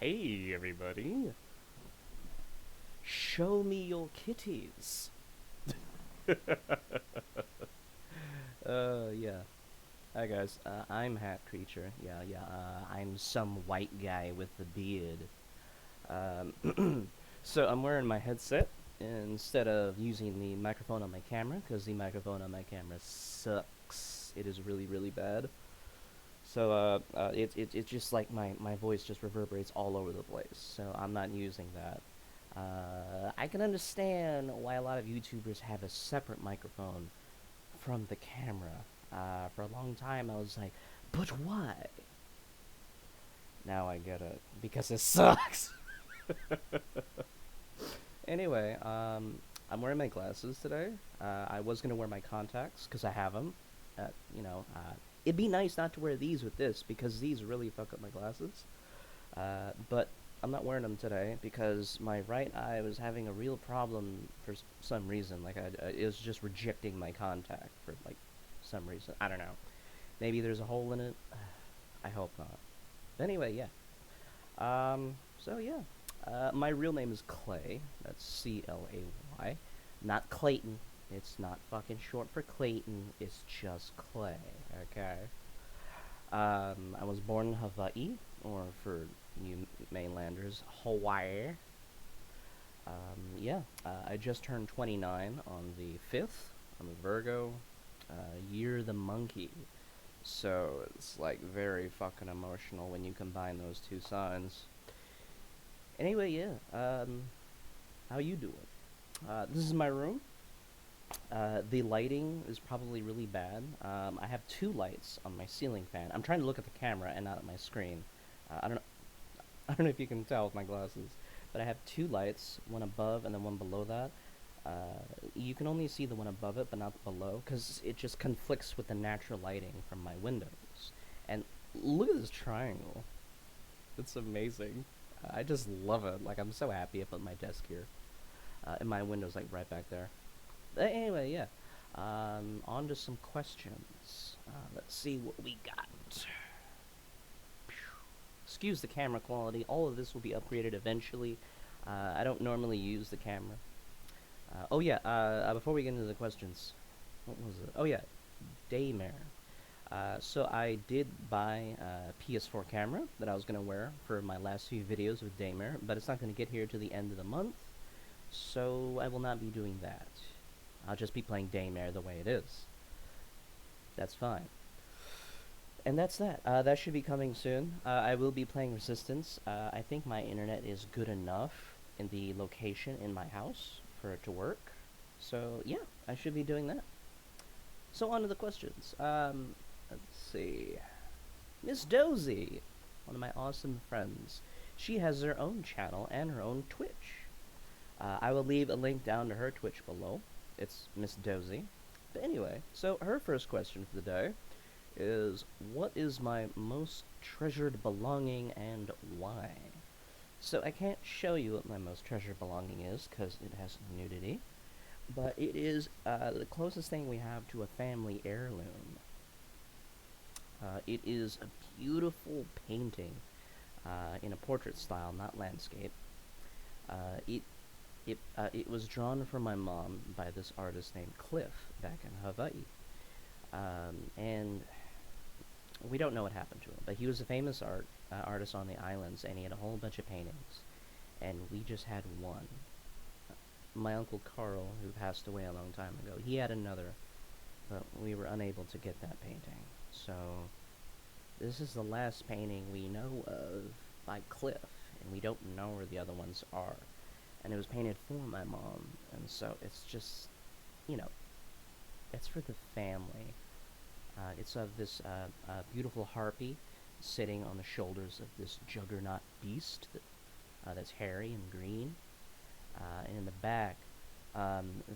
Hey everybody, show me your kitties. Yeah. Hi guys, I'm Hat Creature. I'm some white guy with a beard. So I'm wearing my headset instead of using the microphone on my camera because the microphone on my camera sucks. It is really, really bad. So it's just like my voice just reverberates all over the place. So I'm not using that. I can understand why a lot of YouTubers have a separate microphone from the camera. For a long time, I was like, but why? Now I get it because it sucks. Anyway, I'm wearing my glasses today. I was gonna wear my contacts because I have them. You know, it'd be nice not to wear these with this because these really fuck up my glasses. But I'm not wearing them today because my right eye was having a real problem for some reason. Like it was just rejecting my contact for like some reason. I don't know. Maybe there's a hole in it. I hope not. But anyway, yeah. So yeah. My real name is Clay. That's Clay. Not Clayton. It's not fucking short for Clayton. It's just Clay. Okay. I was born in Hawaii, or for you mainlanders, Hawaii. I just turned 29 on the 5th. I'm a Virgo. Year the monkey. So it's like very fucking emotional when you combine those two signs. Anyway, yeah. How you doing? This is my room. The lighting is probably really bad. I have two lights on my ceiling fan. I'm trying to look at the camera and not at my screen. I don't know. I don't know if you can tell with my glasses, but I have two lights, one above and then one below that. You can only see the one above it, but not below, because it just conflicts with the natural lighting from my windows. And look at this triangle. It's amazing. I just love it. Like, I'm so happy I put my desk here. And my window's, like, right back there. But anyway, yeah. On to some questions. Let's see what we got. Excuse the camera quality. All of this will be upgraded eventually. I don't normally use the camera. Before we get into the questions, what was it? Oh yeah, Daymare. So I did buy a PS4 camera that I was gonna wear for my last few videos with Daymare, but it's not gonna get here to the end of the month, so I will not be doing that. I'll just be playing Daymare the way it is. That's fine. And that's that. That should be coming soon. I will be playing Resistance. I think my internet is good enough in the location in my house for it to work. So yeah, I should be doing that. So on to the questions. Let's see. Miss Dozy, one of my awesome friends. She has her own channel and her own Twitch. I will leave a link down to her Twitch below. It's Miss Dozy. But anyway, so her first question for the day is, what is my most treasured belonging and why? So I can't show you what my most treasured belonging is because it has nudity, but it is the closest thing we have to a family heirloom. It is a beautiful painting in a portrait style, not landscape. Uh, it it was drawn for my mom by this artist named Cliff back in Hawaii, and we don't know what happened to him, but he was a famous artist on the islands, and he had a whole bunch of paintings, and we just had one. My uncle Carl, who passed away a long time ago, he had another, but we were unable to get that painting. So this is the last painting we know of by Cliff, and we don't know where the other ones are. And it was painted for my mom, and so it's just, you know, it's for the family. It's of this beautiful harpy sitting on the shoulders of this juggernaut beast that's hairy and green. And in the back,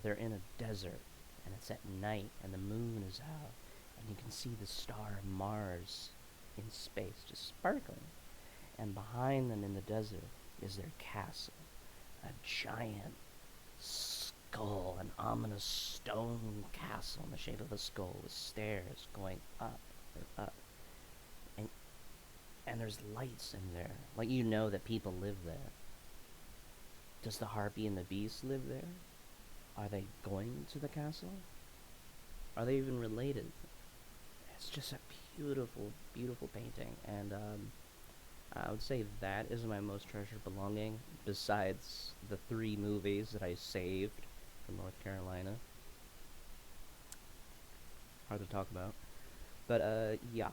they're in a desert, and it's at night, and the moon is out, and you can see the star Mars in space just sparkling. And behind them in the desert is their castle, a giant skull, an ominous stone castle in the shape of a skull with stairs going up and up. And And there's lights in there. Like, you know that people live there. Does the harpy and the beast live there? Are they going to the castle? Are they even related? It's just a beautiful, beautiful painting. And I would say that is my most treasured belonging, besides the 3 movies that I saved from North Carolina. Hard to talk about. But, yeah,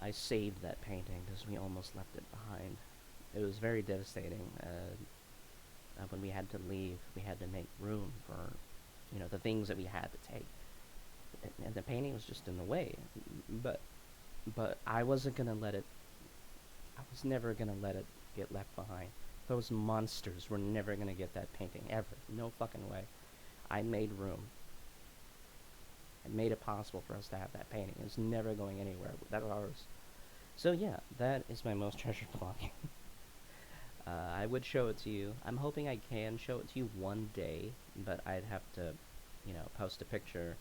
I saved that painting because we almost left it behind. It was very devastating. When we had to leave, we had to make room for, the things that we had to take. And the painting was just in the way. But, I wasn't gonna let it. I was never gonna let it get left behind. Those monsters were never gonna get that painting ever. No fucking way. I made room. I made it possible for us to have that painting. It's never going anywhere. That's ours. So yeah, that is my most treasured belonging. I would show it to you. I'm hoping I can show it to you one day, but I'd have to, post a picture,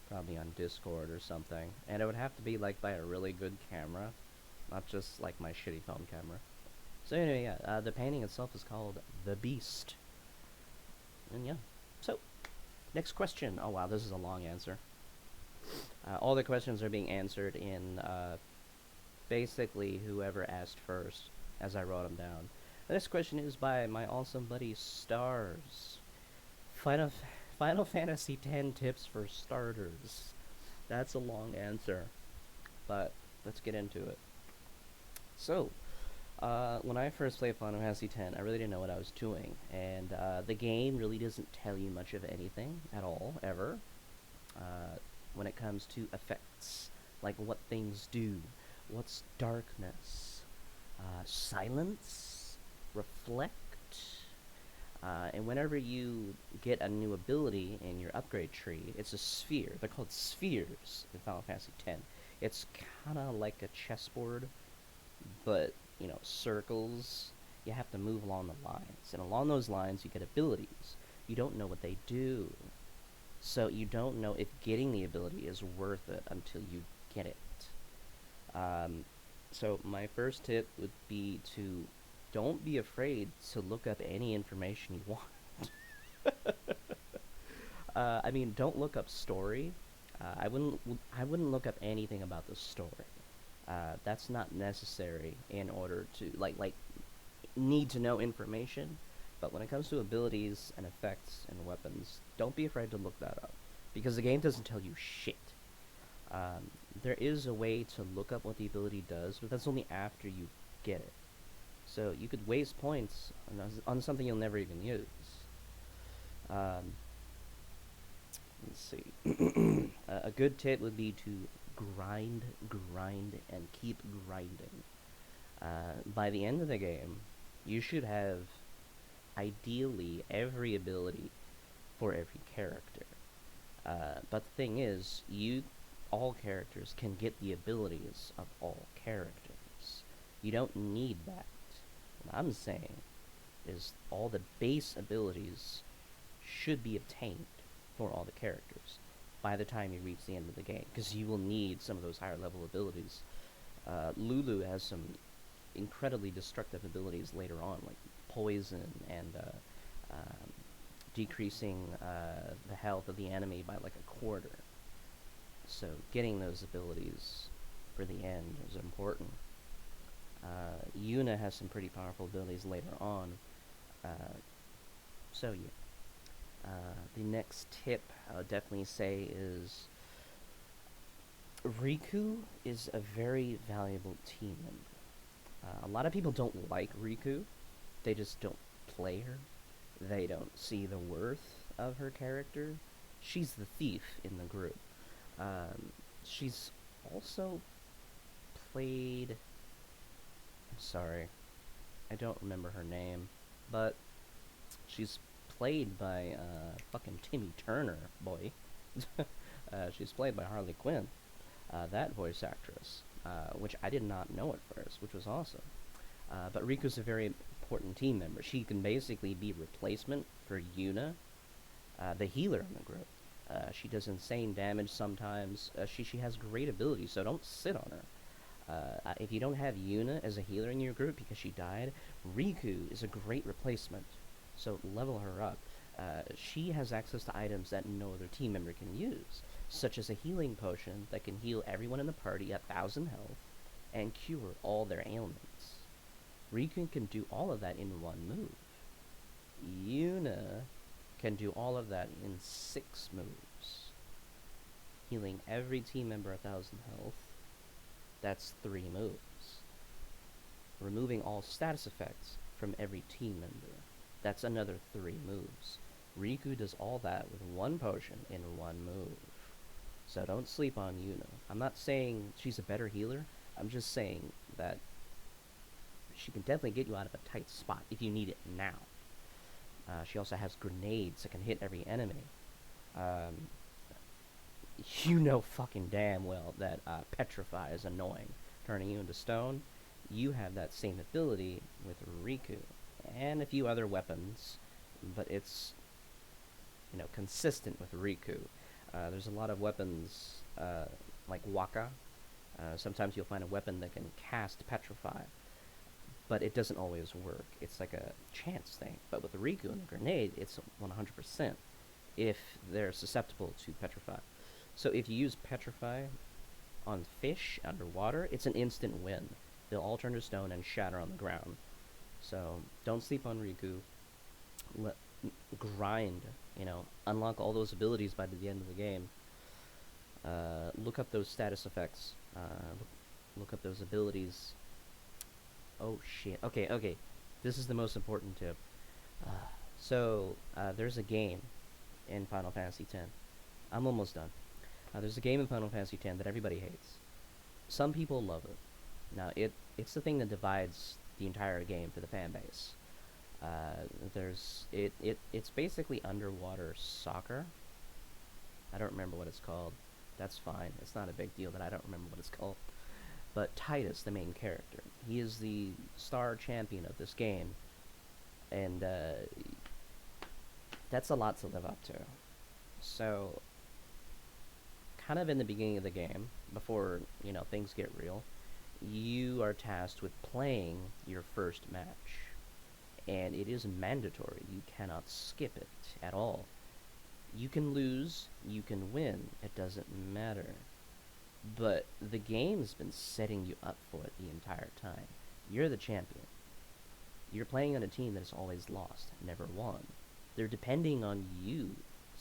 probably on Discord or something, and it would have to be like by a really good camera, not just like my shitty phone camera. So anyway, yeah, the painting itself is called The Beast. And yeah, so next question. Oh wow, this is a long answer. All the questions are being answered in basically whoever asked first, as I wrote them down. The next question is by my awesome buddy Stars. Final, Final Fantasy X tips for starters. That's a long answer, but let's get into it. So, when I first played Final Fantasy X, I really didn't know what I was doing, and the game really doesn't tell you much of anything at all, ever, when it comes to effects, like what things do, what's darkness, silence, reflect, and whenever you get a new ability in your upgrade tree, it's a sphere. They're called spheres in Final Fantasy X. It's kind of like a chessboard, but, circles. You have to move along the lines. And along those lines, you get abilities. You don't know what they do. So you don't know if getting the ability is worth it until you get it. So my first tip would be to don't be afraid to look up any information you want. I mean, don't look up story. I wouldn't look up anything about the story. That's not necessary in order to like need to know information. But when it comes to abilities and effects and weapons, don't be afraid to look that up, because the game doesn't tell you shit. There is a way to look up what the ability does, but that's only after you get it. So you could waste points on something you'll never even use. Um, let's see. A good tip would be to grind, and keep grinding. By the end of the game, you should have ideally every ability for every character. But the thing is, all characters can get the abilities of all characters. You don't need that. What I'm saying is all the base abilities should be obtained for all the characters by the time you reach the end of the game, because you will need some of those higher level abilities. Lulu has some incredibly destructive abilities later on, like poison and decreasing the health of the enemy by like a quarter. So getting those abilities for the end is important. Yuna has some pretty powerful abilities later on. So yeah. The next tip I would definitely say is Riku is a very valuable team member. A lot of people don't like Riku. They just don't play her. They don't see the worth of her character. She's the thief in the group. She's also played... I'm sorry. I don't remember her name. But she's played by fucking Timmy Turner, boy. She's played by Harley Quinn, that voice actress, which I did not know at first, which was awesome. But Riku's a very important team member. She can basically be replacement for Yuna, the healer in the group. She does insane damage sometimes. She has great ability, so don't sit on her. If you don't have Yuna as a healer in your group because she died, Riku is a great replacement. So level her up. She has access to items that no other team member can use, such as a healing potion that can heal everyone in the party at 1,000 health and cure all their ailments. Riku can do all of that in one move. Yuna can do all of that in 6 moves, healing every team member 1,000 health. That's 3 moves. Removing all status effects from every team member. That's another 3 moves. Riku does all that with one potion in one move. So don't sleep on Yuna. I'm not saying she's a better healer. I'm just saying that she can definitely get you out of a tight spot if you need it now. She also has grenades that can hit every enemy. You know fucking damn well that Petrify is annoying, turning you into stone. You have that same ability with Riku, and a few other weapons, but it's, consistent with Riku. There's a lot of weapons, like Waka. Sometimes you'll find a weapon that can cast Petrify, but it doesn't always work. It's like a chance thing. But with the Riku and the grenade, it's 100% if they're susceptible to Petrify. So if you use Petrify on fish underwater, it's an instant win. They'll all turn to stone and shatter on the ground. So don't sleep on Riku. Grind, unlock all those abilities by the end of the game. Look up those status effects. Look up those abilities. Oh shit. Okay. This is the most important tip. There's a game in Final Fantasy X. I'm almost done. There's a game in Final Fantasy X that everybody hates. Some people love it. Now, it's the thing that divides the entire game for the fan base. It's basically underwater soccer. I don't remember what it's called. That's fine. It's not a big deal that I don't remember what it's called. But Tidus, the main character, he is the star champion of this game, and that's a lot to live up to. So, kind of in the beginning of the game, before, things get real, you are tasked with playing your first match. And it is mandatory. You cannot skip it at all. You can lose, you can win, it doesn't matter. But the game's been setting you up for it the entire time. You're the champion. You're playing on a team that has always lost, never won. They're depending on you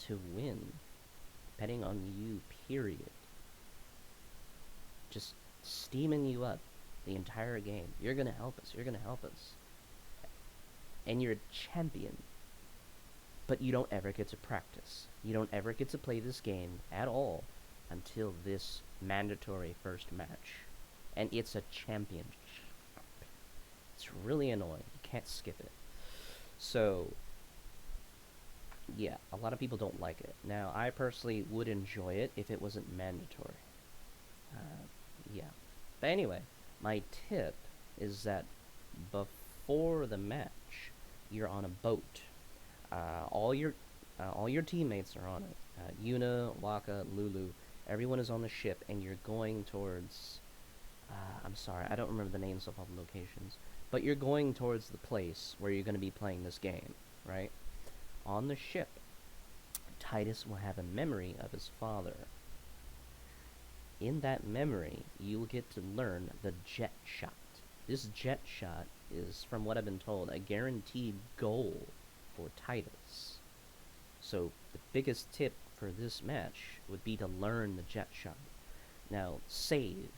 to win. Depending on you, period. Just steaming you up the entire game. You're gonna help us. You're gonna help us. And you're a champion. But you don't ever get to practice. You don't ever get to play this game at all until this mandatory first match. And it's a championship. It's really annoying. You can't skip it. So, yeah, a lot of people don't like it. Now, I personally would enjoy it if it wasn't mandatory. Yeah. But anyway, my tip is that before the match, you're on a boat. All your teammates are on it. Yuna, Waka, Lulu, everyone is on the ship, and you're going towards. I'm sorry, I don't remember the names of all the locations, but you're going towards the place where you're going to be playing this game, right? On the ship, Tidus will have a memory of his father. In that memory, you will get to learn the jet shot. This jet shot is, from what I've been told, a guaranteed goal for Tidus. So the biggest tip for this match would be to learn the jet shot. Now, save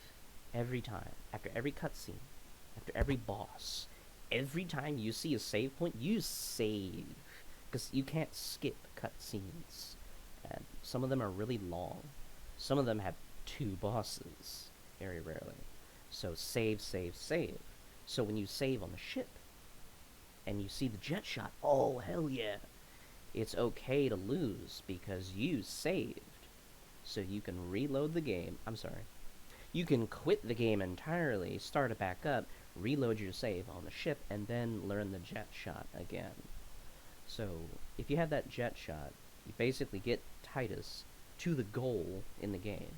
every time, after every cutscene, after every boss. Every time you see a save point, you save. Because you can't skip cutscenes. And some of them are really long. Some of them have 2 bosses, very rarely. So save. So when you save on the ship, and you see the jet shot, oh hell yeah, it's okay to lose because you saved. So you can reload the game. I'm sorry. You can quit the game entirely, start it back up, reload your save on the ship, and then learn the jet shot again. So if you have that jet shot, you basically get Tidus to the goal in the game.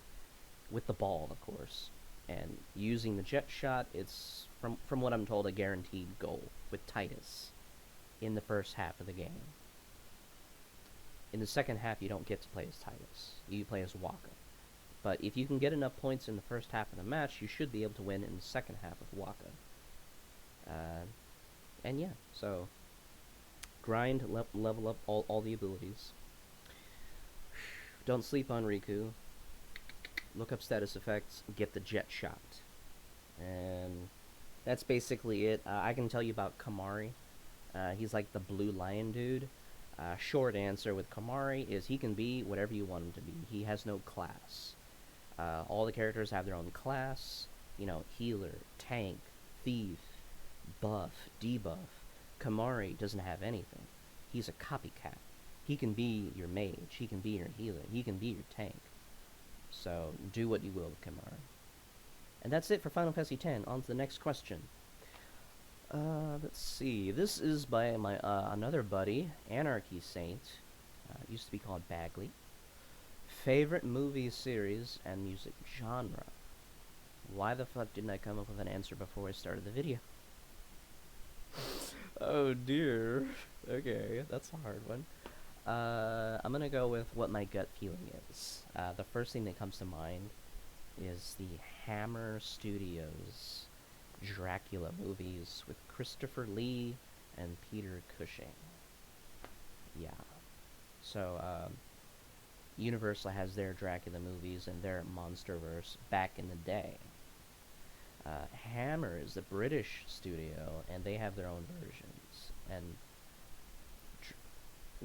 With the ball, of course. And using the jet shot, it's from what I'm told a guaranteed goal with Titus in the first half of the game. In the second half, you don't get to play as Titus. You play as Wakka. But if you can get enough points in the first half of the match, you should be able to win in the second half with Wakka. And yeah, so grind, level up all the abilities. Don't sleep on Riku. Look up status effects, get the jet shot. And that's basically it. I can tell you about Kamari. He's like the blue lion dude. Short answer with Kamari is he can be whatever you want him to be. He has no class. All the characters have their own class. You know, healer, tank, thief, buff, debuff. Kamari doesn't have anything. He's a copycat. He can be your mage. He can be your healer. He can be your tank. So do what you will with Kamari. And that's it for Final Fantasy X. On to the next question. Let's see. This is by my another buddy, Anarchy Saint. Used to be called Bagley. Favorite movie series and music genre. Why the fuck didn't I come up with an answer before I started the video? Oh dear. Okay, that's a hard one. I'm gonna go with what my gut feeling is. The first thing that comes to mind is the Hammer Studios Dracula movies with Christopher Lee and Peter Cushing. Yeah. So, Universal has their Dracula movies and their Monsterverse back in the day. Hammer is the British studio, and they have their own versions. And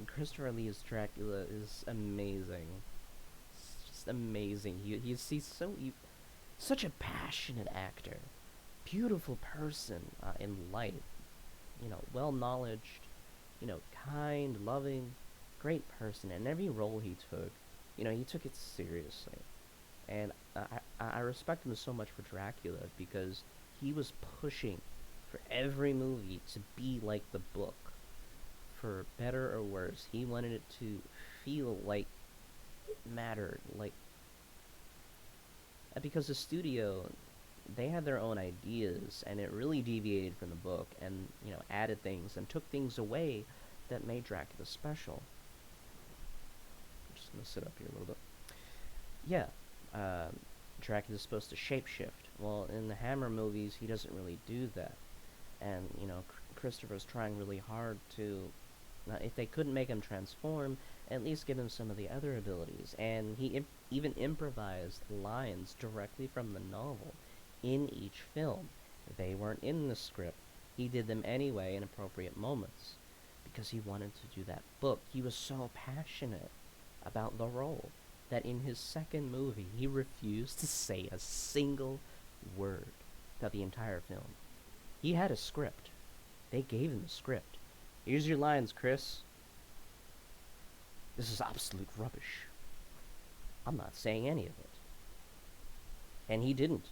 Christopher Lee's Dracula is amazing. It's just amazing. He's such a passionate actor, beautiful person in life. You know, well knowledged. You know, kind, loving, great person. And every role he took, you know, he took it seriously. And I respect him so much for Dracula because he was pushing for every movie to be like the book. For better or worse, he wanted it to feel like it mattered. Like, because the studio, they had their own ideas, and it really deviated from the book and, you know, added things and took things away that made Dracula special. I'm just going to sit up here a little bit. Yeah. Dracula's supposed to shapeshift. Well, in the Hammer movies, he doesn't really do that. And, you know, Christopher's trying really hard to... if they couldn't make him transform, at least give him some of the other abilities. And he even improvised lines directly from the novel in each film. They weren't in the script. He did them anyway in appropriate moments. Because he wanted to do that book. He was so passionate about the role that in his second movie, he refused to say a single word throughout the entire film. He had a script. They gave him the script. Here's your lines, Chris. This is absolute rubbish. I'm not saying any of it. And he didn't.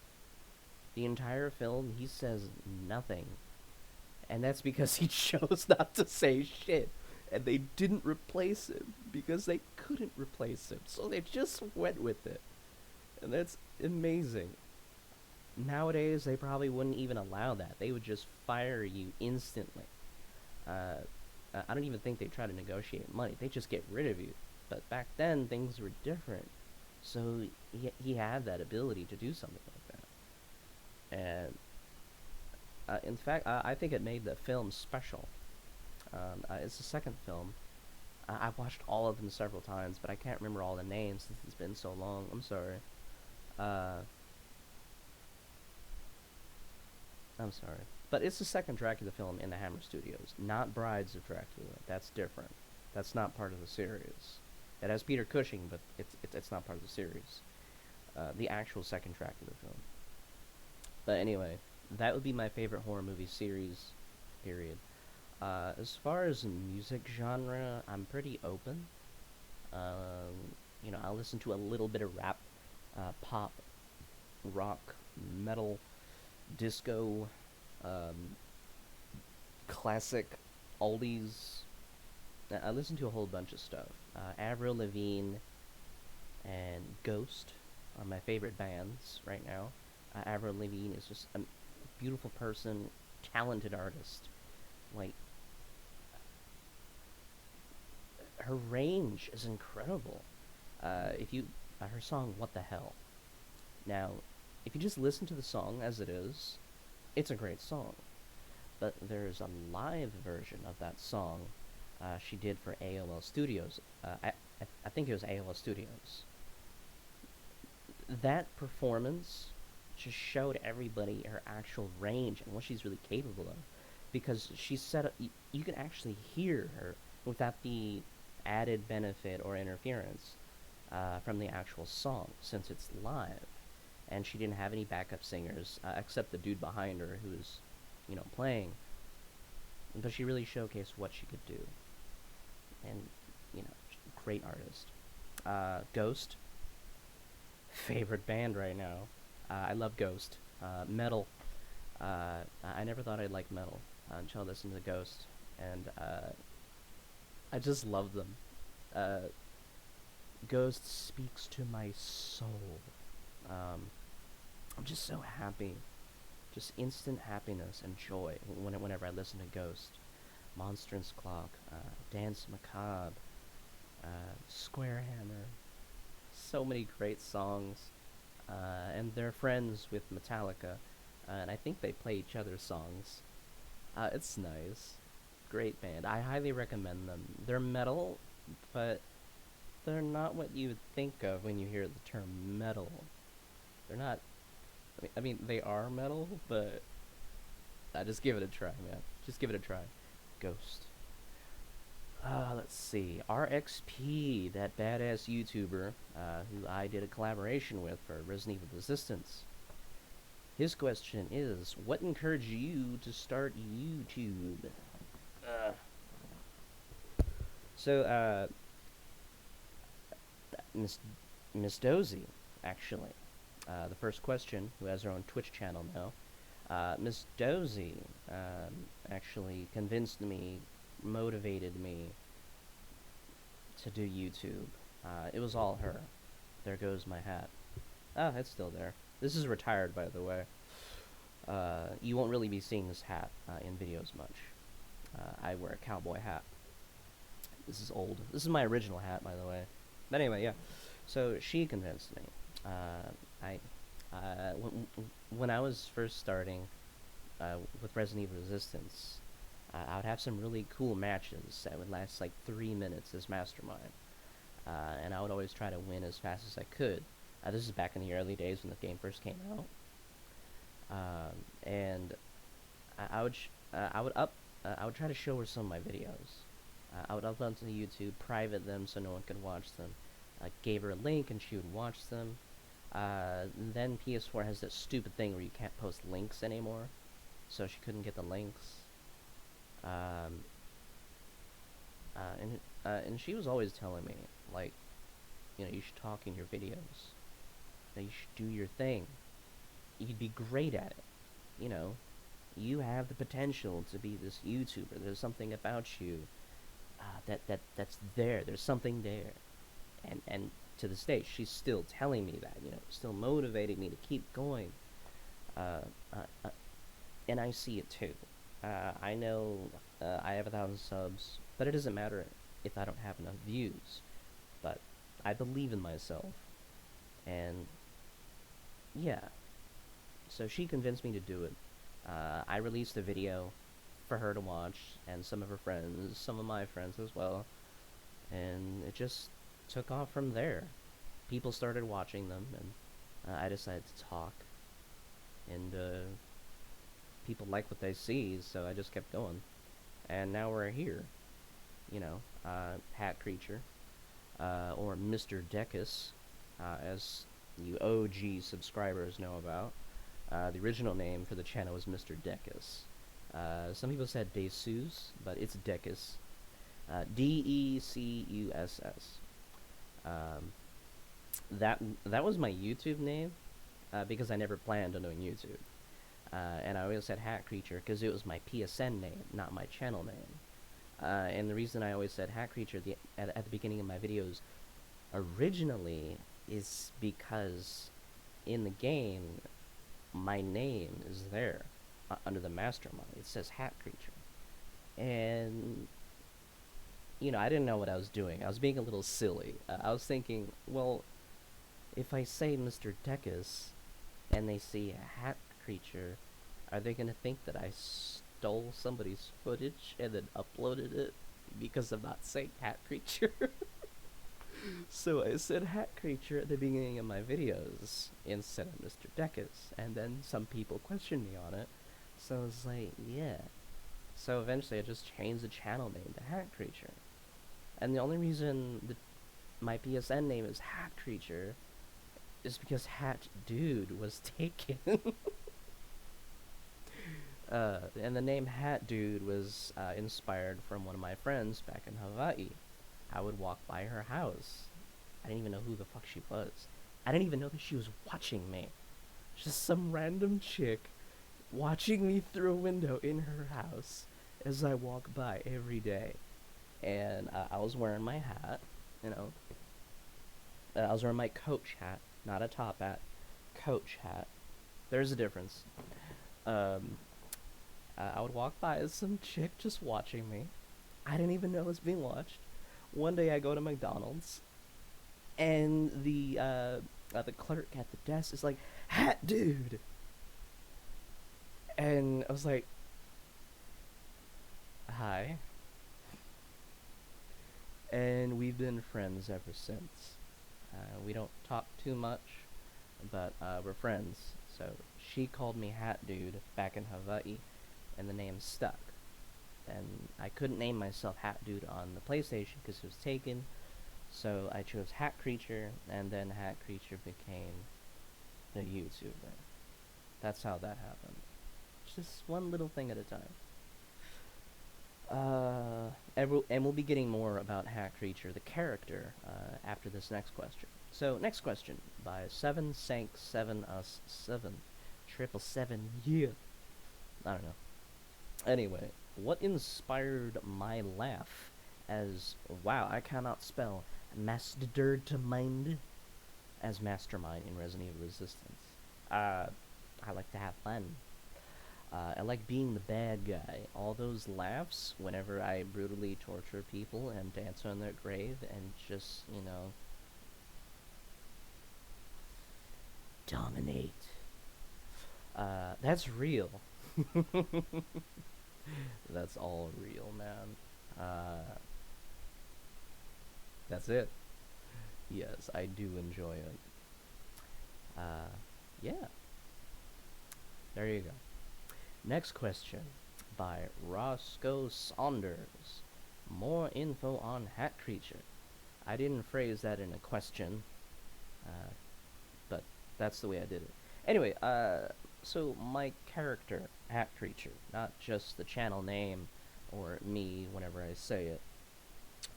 The entire film, he says nothing. And that's because he chose not to say shit. And they didn't replace him because they couldn't replace him. So they just went with it. And that's amazing. Nowadays, they probably wouldn't even allow that. They would just fire you instantly. I don't even think they try to negotiate money. They just get rid of you. But back then, things were different. So he had that ability to do something like that. And in fact, I think it made the film special. It's the second film. I've watched all of them several times, but I can't remember all the names since it's been so long. I'm sorry. I'm sorry. But it's the second Dracula film in the Hammer Studios, not Brides of Dracula. That's different. That's not part of the series. It has Peter Cushing, but it's not part of the series. The actual second Dracula film. But anyway, that would be my favorite horror movie series, period. As far as music genre, I'm pretty open. You know, I'll listen to a little bit of rap, pop, rock, metal, disco, classic, oldies. I listen to a whole bunch of stuff. Avril Lavigne and Ghost are my favorite bands right now. Avril Lavigne is just a beautiful person, talented artist. Like, her range is incredible. If you Her song "What the Hell." Now, if you just listen to the song as it is, it's a great song. But there's a live version of that song she did for AOL Studios. I think it was AOL Studios. That performance just showed everybody her actual range and what she's really capable of, because she set up. You can actually hear her without the added benefit or interference from the actual song, since it's live, and she didn't have any backup singers except the dude behind her who was, playing. But she really showcased what she could do, and great artist. Ghost, favorite band right now. I love Ghost. Metal. I never thought I'd like metal until I listened to Ghost, and I just love them. Uh, Ghost speaks to my soul. Um, I'm just so happy, just instant happiness and joy whenever I listen to Ghost. Monstrance Clock, Dance Macabre, Square Hammer. So many great songs, and they're friends with Metallica, and I think they play each other's songs. It's nice. Great band. I highly recommend them. They're metal, but they're not what you would think of when you hear the term metal. They're not. I mean, they are metal, but just give it a try, man. Just give it a try. Ghost. Let's see. RXP, that badass YouTuber who I did a collaboration with for Resident Evil Resistance. His question is, what encouraged you to start YouTube? Uh, so, Miss Miss Dozy, actually, the first question, who has her own Twitch channel now. Miss Dozy actually convinced me, motivated me to do YouTube. It was all her. There goes my hat. Oh, it's still there. This is retired, by the way. You won't really be seeing this hat in videos much. I wear a cowboy hat. This is old. This is my original hat, by the way. But anyway, yeah. So she convinced me. I when I was first starting with Resident Evil Resistance, I would have some really cool matches that would last like 3 minutes as Mastermind, and I would always try to win as fast as I could. This is back in the early days when the game first came out, and I would try to show her some of my videos. I would upload them to YouTube, private them so no one could watch them. I gave her a link and she would watch them. Then PS4 has that stupid thing where you can't post links anymore, so she couldn't get the links. Um, and she was always telling me, like, you should talk in your videos. You should do your thing. You'd be great at it. You know, you have the potential to be this YouTuber. There's something about you that's there. There's something there, and to this day, she's still telling me that. Still motivating me to keep going. Uh, uh, uh, and I see it too. I know I have 1,000 subs, but it doesn't matter if I don't have enough views. But I believe in myself, and yeah. So she convinced me to do it. I released a video for her to watch, and some of her friends, some of my friends as well, and it just took off from there. People started watching them, and I decided to talk, and people like what they see, so I just kept going, and now we're here. Hat Creature, or Mr. Decus, as you OG subscribers know about. The original name for the channel was Mr. Decus. Some people said Decus, but it's Decus. Decus. Um, that was my YouTube name, because I never planned on doing YouTube. And I always said Hat Creature because it was my PSN name, not my channel name. And the reason I always said Hat Creature at the beginning of my videos originally is because in the game, my name is there under the mastermind. It says Hat Creature. And, I didn't know what I was doing. I was being a little silly. I was thinking, well, if I say Mr. Dekus and they see a Hat Creature, are they going to think that I stole somebody's footage and then uploaded it because I'm not saying Hat Creature? So I said Hat Creature at the beginning of my videos instead of Mr. Dekus, and then some people questioned me on it, so I was like, yeah. So eventually I just changed the channel name to Hat Creature. And the only reason my PSN name is Hat Creature is because Hat Dude was taken. And the name Hat Dude was inspired from one of my friends back in Hawaii. I would walk by her house. I didn't even know who the fuck she was. I didn't even know that she was watching me. Just some random chick watching me through a window in her house as I walk by every day. And I was wearing my hat, you know. I was wearing my coach hat, not a top hat, coach hat. There's a difference. I would walk by as some chick just watching me. I didn't even know I was being watched. One day I go to McDonald's, and the clerk at the desk is like, "Hat Dude," and I was like, "Hi," and we've been friends ever since. We don't talk too much, but we're friends. So she called me Hat Dude back in Hawaii, and the name stuck. And I couldn't name myself Hat Dude on the PlayStation because it was taken, so I chose Hat Creature, and then Hat Creature became the YouTuber. That's how that happened. Just one little thing at a time. And we'll be getting more about Hat Creature, the character, after this next question. So, next question by 7sank7us7 777, yeah. I don't know. Anyway, what inspired my laugh as, wow, I cannot spell mastermind as mastermind in Resident Evil Resistance. I like to have fun. I like being the bad guy. All those laughs whenever I brutally torture people and dance on their grave and just, dominate. That's real. That's all real, man. That's it. Yes, I do enjoy it. Yeah. There you go. Next question by Roscoe Saunders. More info on Hat Creature. I didn't phrase that in a question, but that's the way I did it. Anyway, so my character, Hat Creature, not just the channel name or me whenever I say it,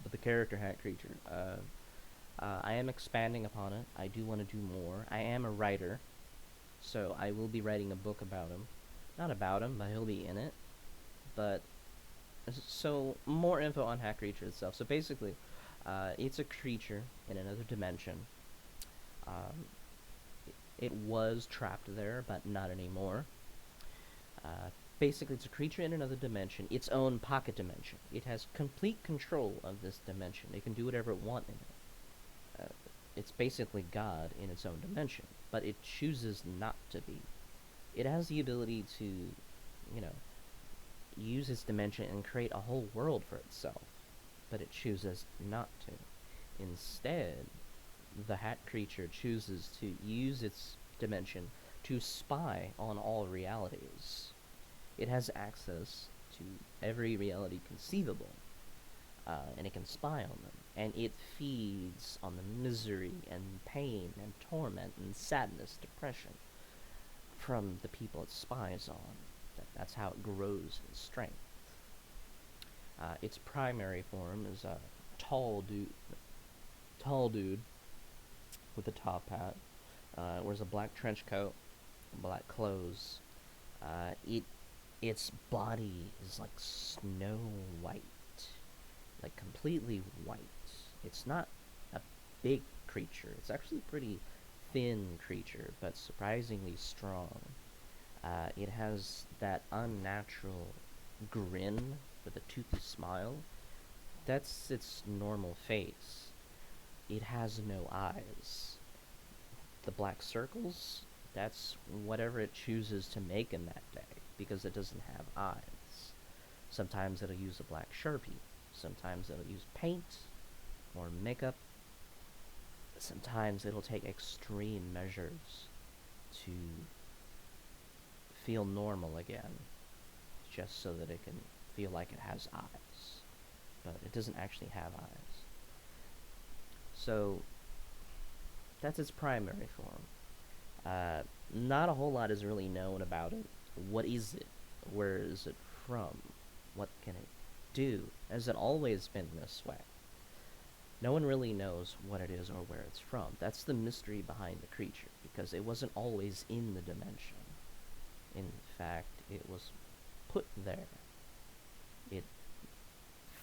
but the character Hat Creature. I am expanding upon it. I do want to do more. I am a writer, so I will be writing a book about him. Not about him, but he'll be in it. But, so, more info on Hat Creature itself. So basically, it's a creature in another dimension. It was trapped there, but not anymore. Basically, it's a creature in another dimension, its own pocket dimension. It has complete control of this dimension. It can do whatever it wants in it. It's basically God in its own dimension, but it chooses not to be. It has the ability to, use its dimension and create a whole world for itself, but it chooses not to. Instead, the Hat Creature chooses to use its dimension to spy on all realities. It has access to every reality conceivable, and it can spy on them. And it feeds on the misery and pain and torment and sadness, depression from the people it spies on. That's how it grows in strength. Its primary form is a tall dude with a top hat. Wears a black trench coat, black clothes. Its body is like snow white, like completely white. It's not a big creature. It's actually a pretty thin creature, but surprisingly strong. It has that unnatural grin with a toothy smile. That's its normal face. It has no eyes. The black circles, that's whatever it chooses to make in that day, because it doesn't have eyes. Sometimes it'll use a black Sharpie. Sometimes it'll use paint or makeup. Sometimes it'll take extreme measures to feel normal again, just so that it can feel like it has eyes. But it doesn't actually have eyes. So that's its primary form. Not a whole lot is really known about it. What is it? Where is it from? What can it do? Has it always been this way? No one really knows what it is or where it's from. That's the mystery behind the creature, because it wasn't always in the dimension. In fact, it was put there. It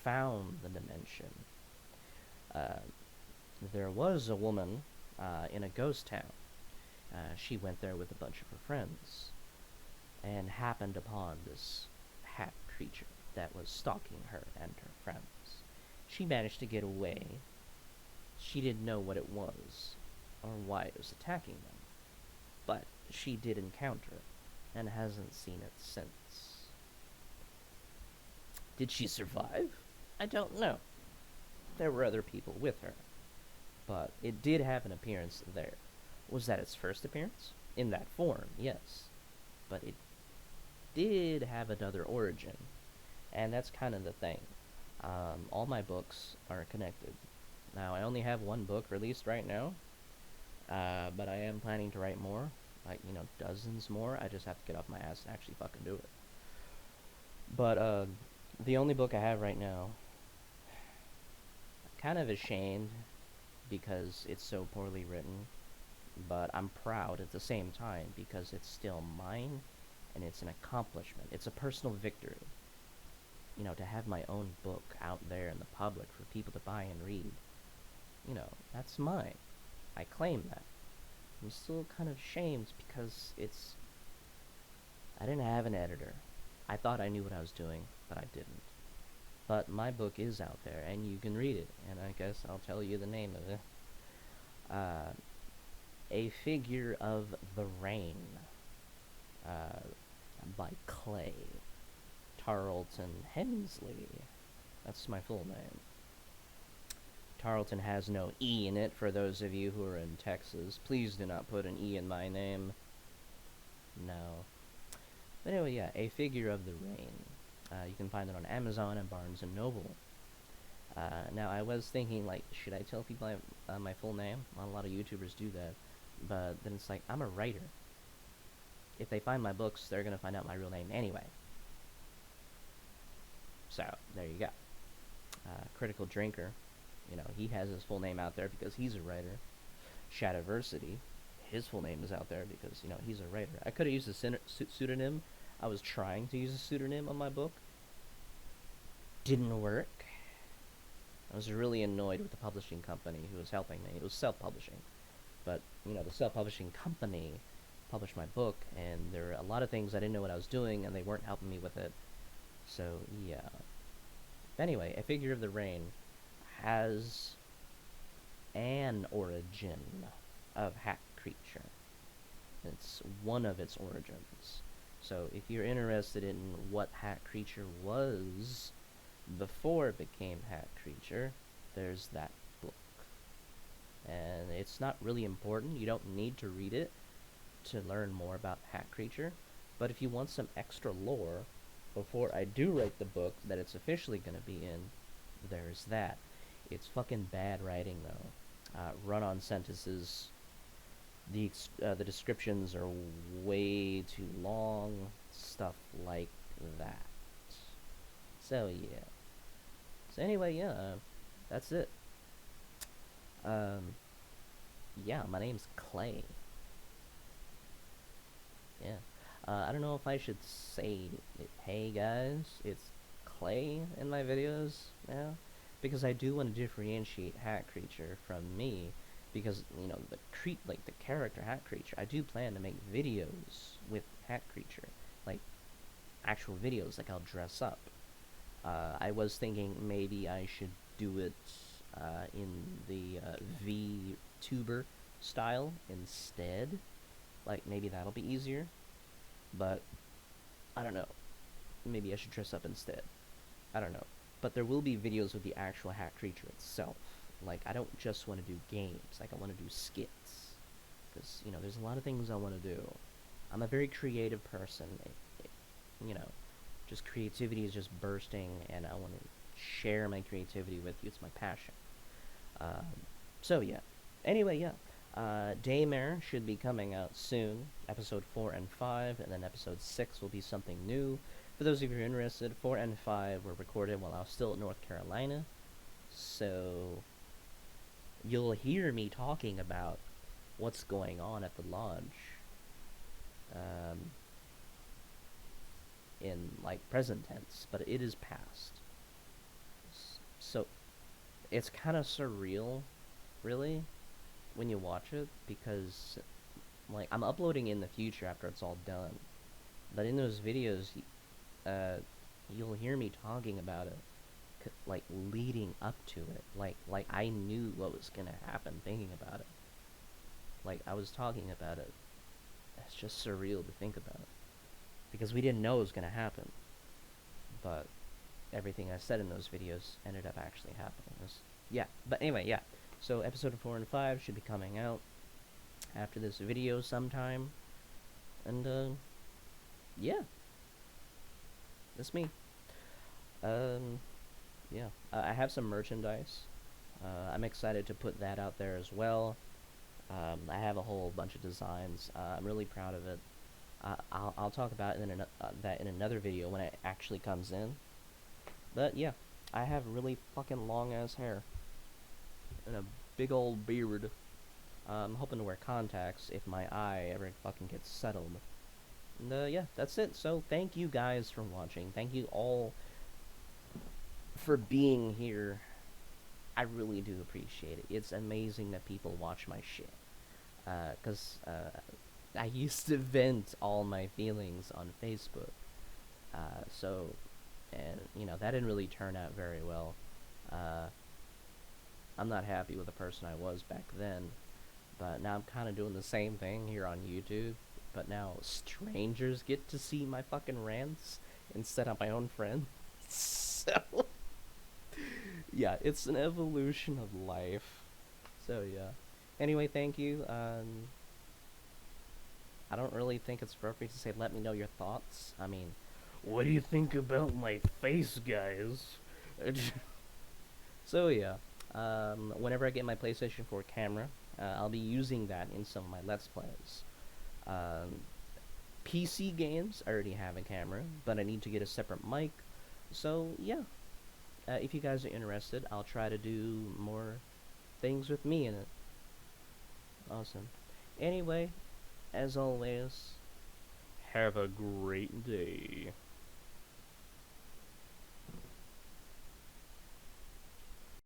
found the dimension. There was a woman in a ghost town. She went there with a bunch of her friends and happened upon this hat creature that was stalking her and her friends. She managed to get away. She didn't know what it was or why it was attacking them, but she did encounter it and hasn't seen it since. Did she survive? I don't know. There were other people with her, but it did have an appearance there. Was that its first appearance? In that form, yes. But it did have another origin, and that's kind of the thing. All my books are connected. Now, I only have one book released right now, but I am planning to write more, like, dozens more. I just have to get off my ass and actually fucking do it. But, the only book I have right now, I'm kind of ashamed because it's so poorly written, but I'm proud at the same time because it's still mine, and it's an accomplishment. It's a personal victory. To have my own book out there in the public for people to buy and read, that's mine. I claim that. I'm still kind of ashamed because I didn't have an editor. I thought I knew what I was doing, but I didn't. But my book is out there, and you can read it, and I guess I'll tell you the name of it. A Figure of the Rain, by Clay. Tarleton Hensley. That's my full name. Tarleton has no E in it, for those of you who are in Texas. Please do not put an E in my name. No. But anyway, yeah, A Figure of the Rain. You can find it on Amazon and Barnes & Noble. Now, I was thinking, should I tell people my full name? Not a lot of YouTubers do that. But then it's like, I'm a writer. If they find my books, they're going to find out my real name anyway. So, there you go. Critical Drinker, he has his full name out there because he's a writer. Shadowversity, his full name is out there because, he's a writer. I could have used a pseudonym. I was trying to use a pseudonym on my book. Didn't work. I was really annoyed with the publishing company who was helping me. It was self-publishing. But, the self-publishing company published my book, and there were a lot of things I didn't know what I was doing, and they weren't helping me with it. So, yeah. Anyway, A Figure of the Rain has an origin of Hat Creature. It's one of its origins. So, if you're interested in what Hat Creature was before it became Hat Creature, there's that book. And it's not really important. You don't need to read it to learn more about Hat Creature. But if you want some extra lore, before I do write the book that it's officially going to be in, there's that. It's fucking bad writing, though. Run-on sentences. The descriptions are way too long. Stuff like that. So, yeah. So, anyway, yeah. That's it. Yeah, my name's Clay. Yeah. I don't know if I should say, hey guys, it's Clay in my videos now, because I do want to differentiate Hat Creature from me, because the character Hat Creature. I do plan to make videos with Hat Creature, like actual videos. Like I'll dress up. I was thinking maybe I should do it in the VTuber style instead. Like maybe that'll be easier, but I don't know. Maybe I should dress up instead. I don't know. But there will be videos with the actual Hat Creature itself. Like, I don't just want to do games. Like, I want to do skits. Because, there's a lot of things I want to do. I'm a very creative person. You know, just creativity is just bursting, and I want to share my creativity with you. It's my passion. Um, so, yeah. Anyway, yeah. Daymare should be coming out soon. Episode 4 and 5, and then episode 6 will be something new. For those of you who are interested, 4 and 5 were recorded while I was still at North Carolina. So, you'll hear me talking about what's going on at the lodge in, like, present tense, but it is past. So, it's kind of surreal, really, when you watch it, because, like, I'm uploading in the future after it's all done. But in those videos, you'll hear me talking about it, like, leading up to it. Like I knew what was gonna happen thinking about it. Like, I was talking about it. It's just surreal to think about. Because we didn't know it was gonna happen. But everything I said in those videos ended up actually happening. Yeah, but anyway, yeah. So episode 4 and 5 should be coming out after this video sometime. And, yeah. That's me. Yeah. I have some merchandise. I'm excited to put that out there as well. I have a whole bunch of designs. I'm really proud of it. I'll talk about it that in another video when it actually comes in. But yeah, I have really fucking long ass hair and a big old beard. I'm hoping to wear contacts if my eye ever fucking gets settled. And yeah, that's it. So thank you guys for watching. Thank you all for being here. I really do appreciate it. It's amazing that people watch my shit. Because I used to vent all my feelings on Facebook. And that didn't really turn out very well. I'm not happy with the person I was back then. But now I'm kind of doing the same thing here on YouTube. But now strangers get to see my fucking rants instead of my own friends. So, yeah, it's an evolution of life. So, yeah. Anyway, thank you. I don't really think it's appropriate to say, let me know your thoughts. I mean, what do you think about my face, guys? So, yeah. Whenever I get my PlayStation 4 camera, I'll be using that in some of my Let's Plays. PC games, I already have a camera, but I need to get a separate mic. So, yeah. If you guys are interested, I'll try to do more things with me in it. Awesome. Anyway, as always, have a great day.